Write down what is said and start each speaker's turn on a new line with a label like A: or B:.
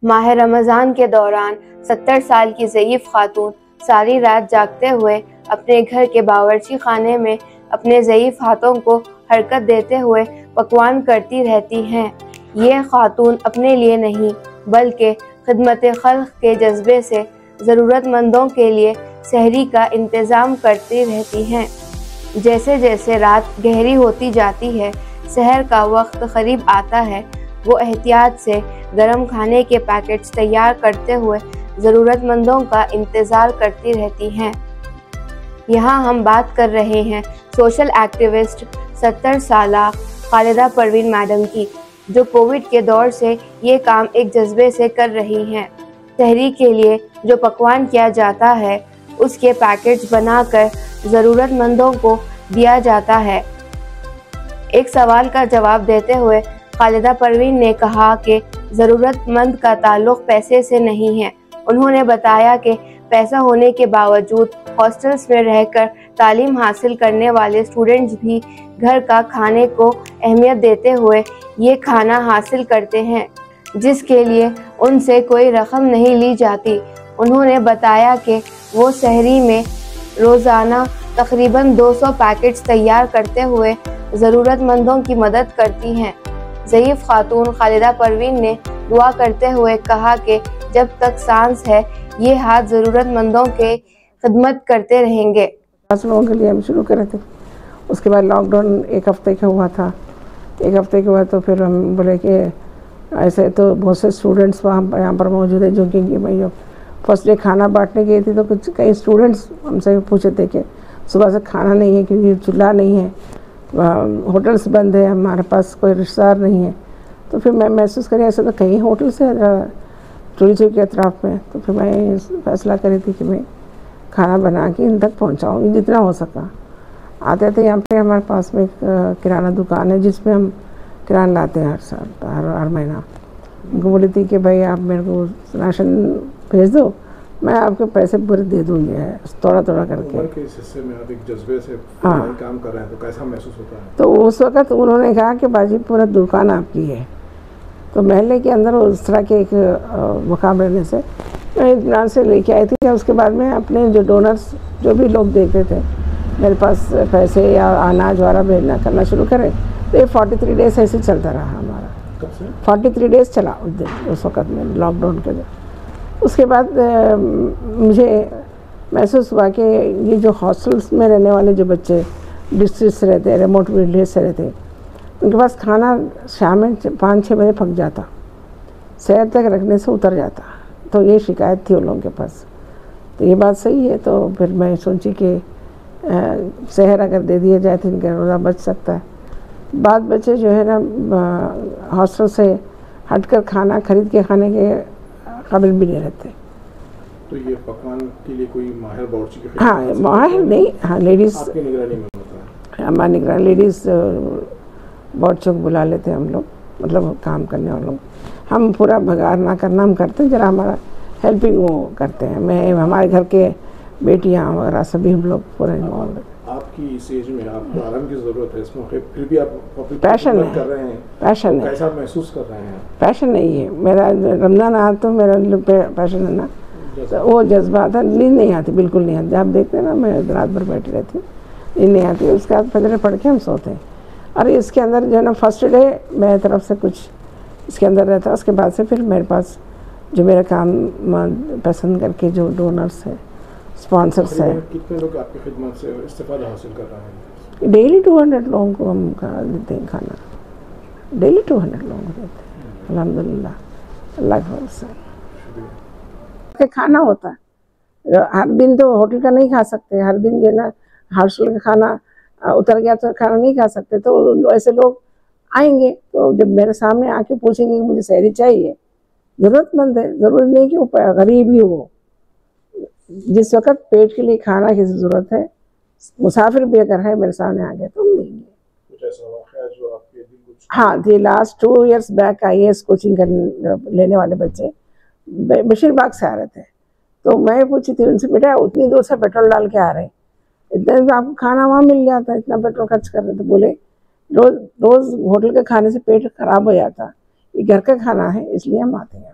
A: माह रमज़ान के दौरान 70 साल की ज़ईफ़ खातून सारी रात जागते हुए अपने घर के बावर्ची खाने में अपने ज़ईफ़ हाथों को हरकत देते हुए पकवान करती रहती हैं। ये खातून अपने लिए नहीं बल्कि खिदमत खल्क़ के जज्बे से ज़रूरतमंदों के लिए सहरी का इंतज़ाम करती रहती हैं। जैसे जैसे रात गहरी होती जाती है, सहर का वक्त करीब आता है, वो एहतियात से गरम खाने के पैकेट्स तैयार करते हुए ज़रूरतमंदों का इंतज़ार करती रहती हैं। यहाँ हम बात कर रहे हैं सोशल एक्टिविस्ट 70 साला खालिदा परवीन मैडम की, जो कोविड के दौर से ये काम एक जज्बे से कर रही हैं। सहरी के लिए जो पकवान किया जाता है उसके पैकेट्स बनाकर ज़रूरतमंदों को दिया जाता है। एक सवाल का जवाब देते हुए खालिदा परवीन ने कहा कि ज़रूरतमंद का ताल्लुक़ पैसे से नहीं है। उन्होंने बताया कि पैसा होने के बावजूद हॉस्टल्स में रहकर तालीम हासिल करने वाले स्टूडेंट्स भी घर का खाने को अहमियत देते हुए ये खाना हासिल करते हैं, जिसके लिए उनसे कोई रकम नहीं ली जाती। उन्होंने बताया कि वो सहरी में रोज़ाना तकरीबन 200 पैकेट्स तैयार करते हुए ज़रूरतमंदों की मदद करती हैं। ज़ईफ़ खातून खालिदा परवीन ने दुआ करते हुए कहा कि जब तक सांस है ये हाथ ज़रूरतमंदों के खिदमत करते रहेंगे।
B: 5 लोगों के लिए हम शुरू करे थे। उसके बाद लॉकडाउन 1 हफ्ते का हुआ था। 1 हफ्ते के बाद तो फिर हम बोले कि ऐसे तो बहुत से स्टूडेंट्स यहाँ पर मौजूद है, जो कि मैं फर्स्ट डे खाना बांटने गई थी तो कुछ कई स्टूडेंट्स हमसे पूछे थे कि सुबह से खाना नहीं है क्योंकि चूल्हा नहीं है, होटल्स बंद है, हमारे पास कोई रिश्तेदार नहीं है। तो फिर मैं महसूस करी ऐसे तो कई होटल्स है चोरी चौक के अतराफ़ में। तो फिर मैं फैसला करी थी कि मैं खाना बना के इन तक पहुँचाऊँगी जितना हो सका। आते थे यहाँ पे हमारे पास में एक किराना दुकान है जिसमें हम किराना लाते हैं हर साल, हर महीना। उनको बोली थी कि भाई आप मेरे को राशन भेज दो, मैं आपके पैसे पूरे दे दूँगी, थोड़ा थोड़ा करके।
C: उम्र के इस हिस्से में आप एक जज्बे से काम कर रहे हैं तो कैसा महसूस होता है?
B: तो उस वक़्त उन्होंने कहा कि बाजी पूरा दुकान आपकी है। तो महल्ले के अंदर उस तरह के एक मुकाम रहने से मैं इत्मीनान से लेके आई थी। उसके बाद में अपने जो डोनर्स जो भी लोग देखते थे मेरे पास पैसे या अनाज वाला भेजना करना शुरू करें, तो ये 43 डेज़ ऐसे चलता रहा हमारा। 43 डेज़ चला उस वक़्त में लॉकडाउन के लिए। उसके बाद मुझे महसूस हुआ कि ये जो हॉस्टल्स में रहने वाले जो बच्चे डिस्ट्रिक्ट से रहते हैं, रिमोट विलेज से रहते हैं, उनके पास खाना शाम में 5-6 बजे पक जाता, शहर तक रखने से उतर जाता। तो ये शिकायत थी उन लोगों के पास। तो ये बात सही है। तो फिर मैं सोची कि शहर अगर दे दिया जाए तो इनका रोज़ा बच सकता है। बाद बच्चे जो है ना हॉस्टल से हटकर खाना खरीद के खाने के काबिल भी नहीं रहते।
C: तो ये पकवान के लिए कोई माहिर बावर्ची की?
B: हाँ, माहिर नहीं, हाँ लेडीज़
C: आपकी निगरानी में होता है?
B: हमारी निगरानी लेडीज़ बावर्चियों को बुला लेते हैं हम लोग, मतलब काम करने वाले लोग। हम पूरा भगार ना करना हम करते हैं, जरा हमारा हेल्पिंग वो करते हैं। मैं हमारे घर के बेटियाँ वगैरह सभी हम लोग पूरा इन्वॉल्व हैं।
C: आपकी इस एज में आपको आराम की ज़रूरत है, इस मौके फिर भी आप
B: पैशन है,
C: कर रहे हैं,
B: पैशन है।
C: कैसा महसूस कर रहे हैं?
B: पैशन नहीं है मेरा, रमज़ान आ तो मेरा पैशन है ना, तो वो जज्बा था। नींद नहीं आती, बिल्कुल नहीं आती। आप देखते हैं ना मैं रात भर बैठी रहती हूँ, नींद नहीं आती। उसके बाद फजर पढ़ के हम सोते हैं। और इसके अंदर जो है ना फर्स्ट डे मेरी तरफ से कुछ इसके अंदर रहता है। उसके बाद से फिर मेरे पास जो मेरा काम पसंद करके जो डोनर्स है, स्पॉन्सर्स है।
C: कितने लोग आपकी खिदमत से इस्तेफादा हासिल कर रहे हैं?
B: डेली 200 लोगों को हम देते हैं खाना, डेली 200 लोगों को देते हैं अल्हम्दुलिल्लाह, अल्लाह के भरोसे। खाना होता है हर दिन, तो होटल का नहीं खा सकते हर दिन, जो है ना हॉस्टल का खाना उतर गया तो खाना नहीं खा सकते। तो ऐसे लोग आएंगे तो जब मेरे सामने आके पूछेंगे कि मुझे सहरी चाहिए, ज़रूरतमंद है, ज़रूरी नहीं कि वो गरीब ही हो। जिस वक्त पेट के लिए खाना की ज़रूरत है, मुसाफिर भी अगर है मेरे सामने आ गया तो हम देंगे।
C: कुछ ऐसा वाक़या जो आपके दिल को?
B: हाँ, थे last 2 years back IAS coaching लेने वाले बच्चे बशीरबाग से आ रहे थे। तो मैं पूछी थी उनसे, बेटा उतनी दूर से पेट्रोल डाल के आ रहे हैं, इतना आपको खाना वहाँ मिल जाता, इतना पेट्रोल खर्च कर रहे थे। बोले रोज़ होटल के खाने से पेट खराब हो जाता, ये घर का खाना है इसलिए हम आते हैं।